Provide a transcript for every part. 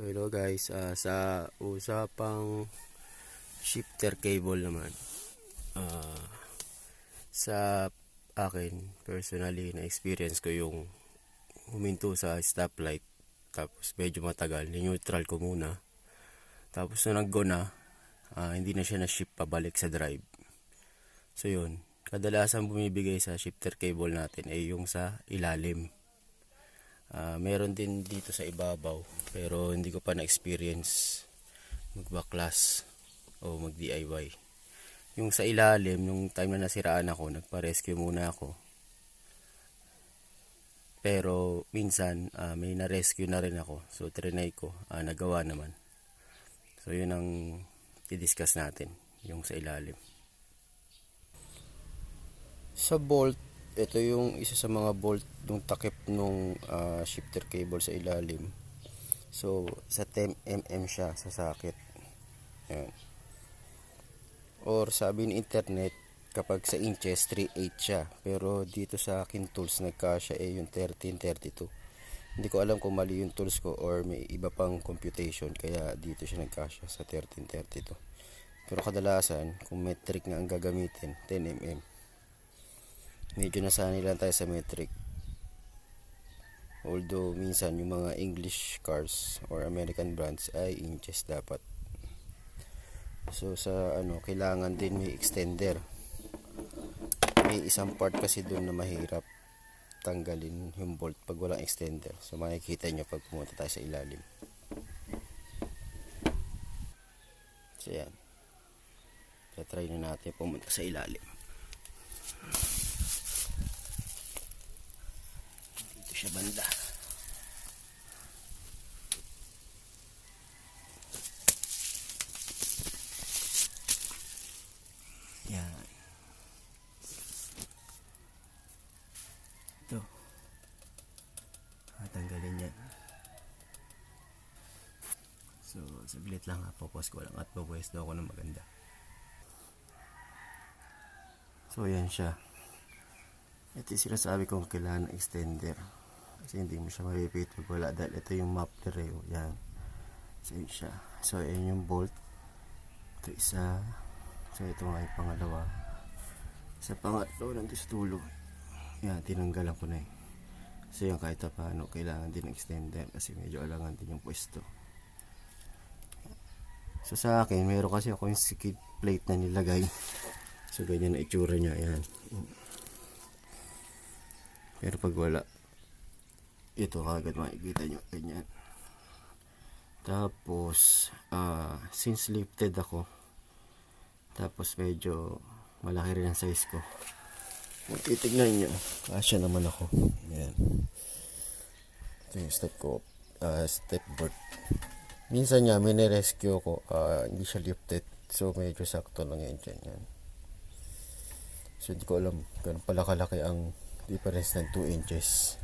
Hello guys, sa usapang shifter cable naman, ah, sa akin personally na experience ko yung huminto sa stoplight, tapos medyo matagal, ni-neutral ko muna, tapos nung nag-go na, hindi na siya na-shift pabalik sa drive. So yun, kadalasan bumibigay sa shifter cable natin ay yung sa ilalim. Meron din dito sa ibabaw, pero hindi ko pa na-experience magbaklas o mag DIY. Yung sa ilalim, nung time na nasiraan ako, nagpa-rescue muna ako. Pero minsan may na-rescue na rin ako, so trinay ko, nagawa naman. So yun ang i-discuss natin, yung sa ilalim. Sa bolt, ito yung isa sa mga bolt ng takip nung shifter cable sa ilalim. So sa 10mm siya sa socket. Ayan. Or sabi ng internet, kapag sa inches 3/8 siya, pero dito sa akin tools nagkasya yung 1332. Hindi ko alam kung mali yung tools ko or may iba pang computation, kaya dito siya nagkasya sa 1332. Pero kadalasan kung metric nga ang gagamitin, 10mm. Medyo nasanay lang tayo sa metric, although minsan yung mga English cars or American brands ay inches dapat. So sa kailangan din may extender. May isang part kasi doon na mahirap tanggalin yung bolt pag walang extender. So makikita nyo pag pumunta tayo sa ilalim. So yan, try na natin pumunta sa ilalim. Dito siya banda. Yan. Ito. Tanggalin yan. So, saglit lang ha. Popos ko lang at papwesto ako ng maganda. So, yan siya. Ito yung sinasabi kong kailangan ng extender. Kasi hindi mo siya mapipit pag wala. Dahil ito yung muffler eh. Yan. So, yun siya. So, yan yung bolt. Ito isa. So, ito nga yung pangalawa. Sa pangatlo, nandito sa tulo. Yan, tinanggalan ko na eh. So yan, kahit paano, kailangan din extender kasi medyo alangan din yung pwesto. So sa akin, meron kasi ako yung skid plate na nilagay. So ganyan na itsura niya, yan. Pero pag wala, ito kagad makikita nyo, ganyan. Tapos, since lifted ako, tapos medyo malaki rin ang size ko. Kung titignan nyo, kasya naman ako. Yan. Ito yung step ko, step board. Minsan nga, mini-rescue ko, hindi siya lifted. So, medyo sakto lang yan dyan. Yan. So, hindi ko alam ganun pala kalaki ang difference ng 2 inches.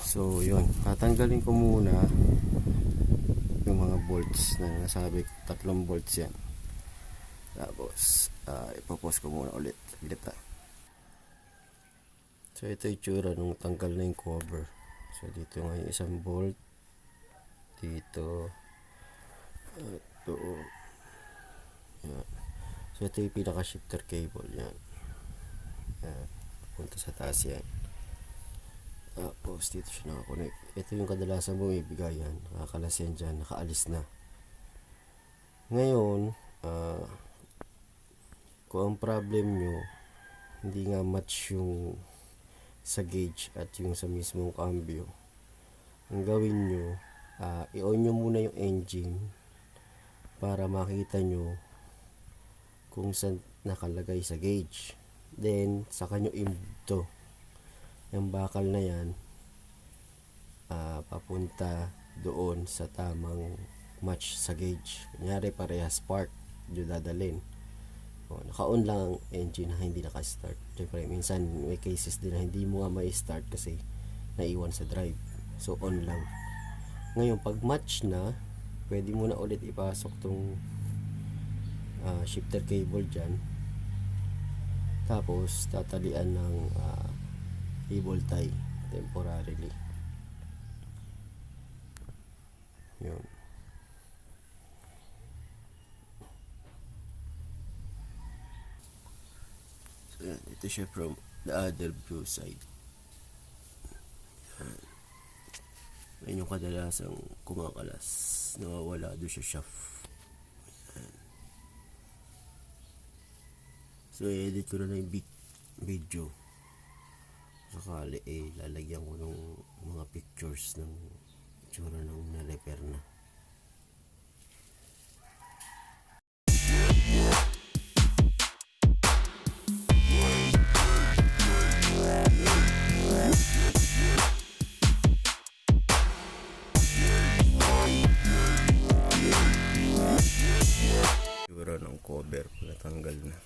So, yun. Tatanggalin ko muna yung mga bolts na nasabi, 3 bolts yan. Tapos, ipopost ko muna ulit. So, ito yung tsura nung tanggal na yung cover. So, dito nga yung isang bolt. Dito. Ito. Yan. So, ito yung pinaka-shifter cable. Yan. Yan. Punta sa taas yan. Tapos, dito siya nakakonect. Ito yung kadalasan bumibigay yan. Nakakalas yan dyan. Nakaalis na. Ngayon, kung ang problem nyo hindi nga match yung sa gauge at yung sa mismong cambio, ang gawin nyo, i-on nyo muna yung engine para makita nyo kung saan nakalagay sa gauge. Then saka nyo i-move to yung bakal na yan, papunta doon sa tamang match sa gauge. Kunyari parehas part yung dadalhin. Naka-on lang ang engine na hindi naka-start. Siyempre, minsan may cases din na hindi mo nga ma-start kasi naiwan sa drive. So, on lang. Ngayon, pag match na, pwede mo na ulit ipasok tong shifter cable dyan. Tapos, tatalian ng cable tie temporarily. Yun. So, yan. Ito siya from the other view side. Yan yung kadalasang kumakalas. Nawawala doon sa shaft. So, i-edit ko na yung video. Sakali lalagyan ko ng mga pictures ng itsura ng na-repair na. Itsura ng cover natanggal na.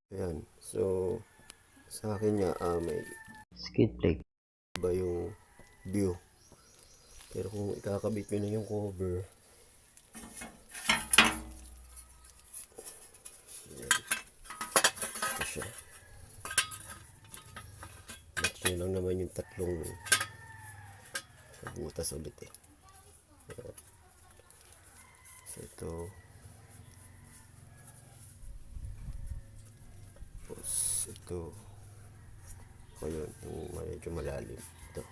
Ayan. So, sa akin nga, may skid plate. Iba yung view. Pero kung ikakabit nyo na yung cover, ayan. Ito siya. Match nyo lang naman yung tatlong butas ulit eh. Ayan. So, ito. Tapos, ito. O yun, yung medyo malalim. Ito.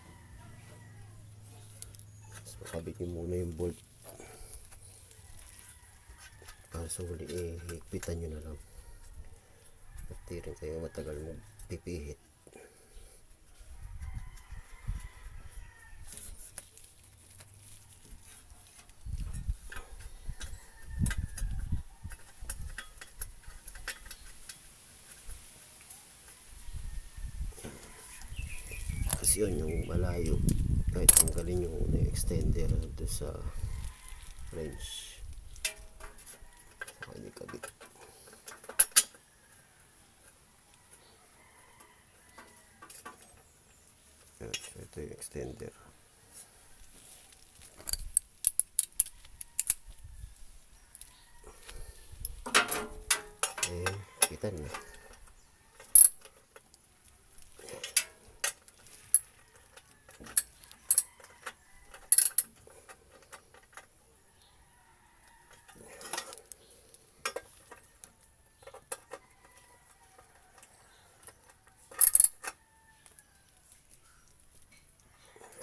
So, kabit nyo muna yung bolt. Para sa huli, higpitan nyo na lang. At di rin kayo matagal magpipihit. Kasi yun, yung malayo. Kahit tanggalin yung extender doon sa wrench. Saka hindi kabit. Yan, so ito yung extender. Kita na.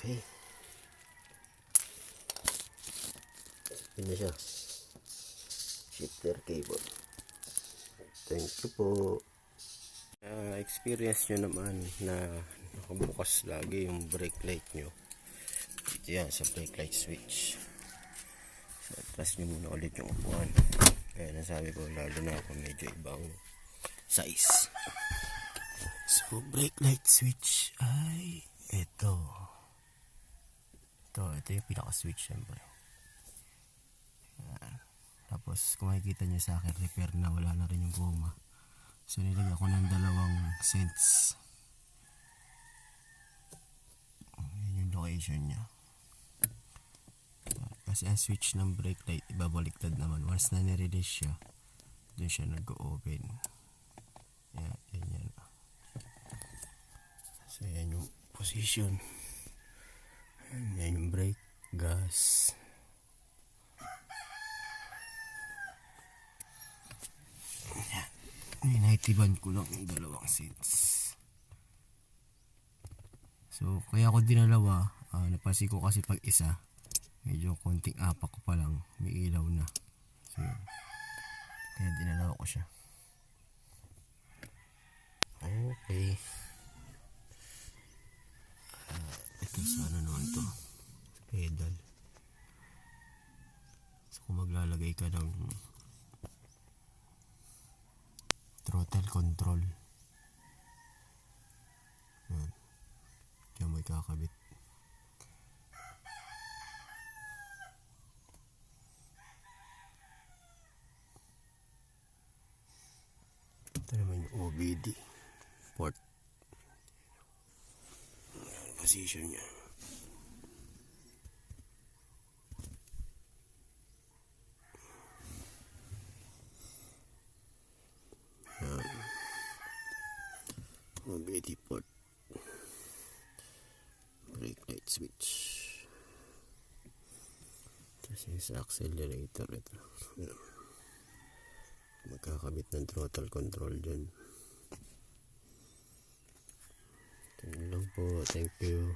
Okay. Yun na siya. Shifter cable. Thank you po. Experience nyo naman na nakabukas lagi yung brake light nyo. Dito yan sa brake light switch. So, press nyo muna ulit yung upuan. Kaya nasabi ko, lalo na ako medyo ibang size. So, brake light switch ay ito. Ito yung pinaka-switch syempre. Tapos kung makikita nyo sa akin, repair na, wala na rin yung goma. So nilagyan ko ng 2 cents. Yan yung location nya. Kasi ang switch ng brake light ibabaliktad naman. Once na nirelease siya, doon siya nag-open. Yan. So yan yung position. Yan yung brake, gas. Naitiban ko lang yung 2 seats. So kaya ako dinalawa, napansin ko kasi pag isa medyo konting apak ko pa lang, may ilaw na. So yun, kaya dinalawa ko siya. Okay. Ito sana naman to, pedal. So kung maglalagay ka ng throttle control, yan, diyan mo ikakabit. Ito naman yung OBD port. position niya. Mobility port, brake light switch, tapos yung sa accelerator ito. Magkakabit ng throttle control dyan. Ito lang po, thank you.